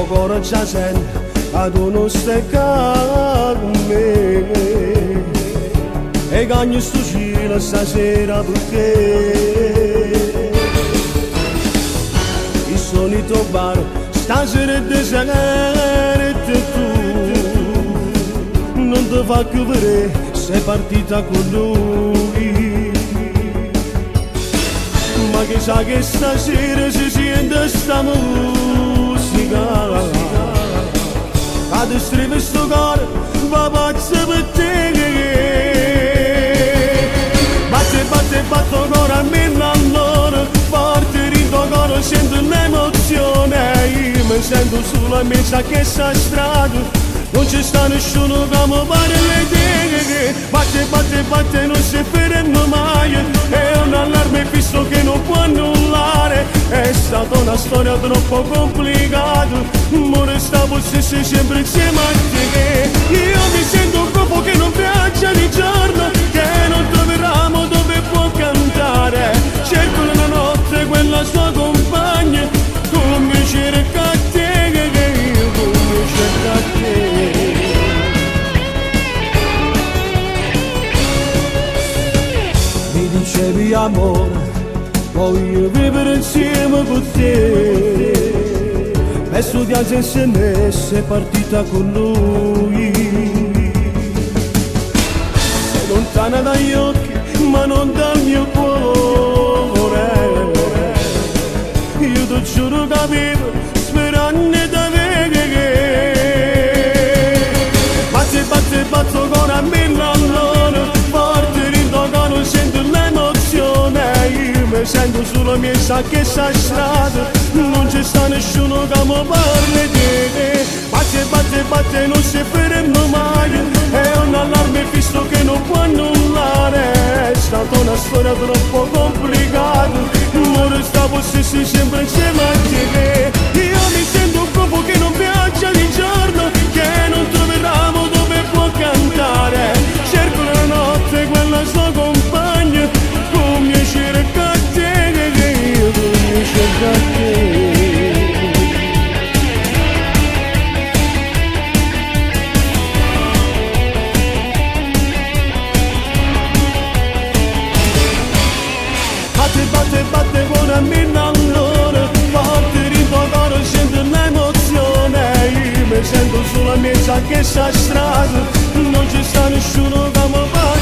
cuore già sente ad uno steccarmi e cagno sto cielo stasera perché il solito bar stasera è deserto e tu non ti fa più vedere, sei partita con lui. Ma chissà che stasera si sente sta musica a descrive sto cuore va pazzo per te. Batte, batte, batto cuore a mille all'ora, forte rido cuore, sento l'emozione. Io mi sento sulla messa che sta strada, non c'è sta nessuno che mi pare le te. Batte, batte, batte, non si ferma mai, è un allarme fisso che non può annullare. È stata una storia troppo complicata, ma restavo stesso sempre insieme a te. Io mi sento un corpo che non viaggia di giorno, che non troviamo dove può cantare. Cerco nella notte quella sua compagna, come cerca te, come cerca te. Mi dicevi amore, voglio vivere insieme con te, e studiare insieme, sei partita con lui. Sei lontana dagli occhi, ma non dal mio cuore. Io ti giuro che vivo sperando da vedere. Batte, batte, batto cuore a mille all'ora, forte rindogono, sento l'emozione. Io mi sento sulla mia che sta strada, non c'è sta nessuno che mi parli di te. Batte, batte, batte, non si ferma mai, è un allarme fisso che non può annullare. È stata una storia troppo complicata, ma restavo stesso sempre insieme a te. Io mi sento un corpo che non viaggia di giorno, che non troviamo dove può cantare. Cerco la notte quella sua compagna, come cerca te, come cerca te. Batte, batte, batte cuore a mille all'ora, forte rindogono, sento l'emozione. Io mi sento sulla mia che sta strada, non c'è sta nessuno che mi parla.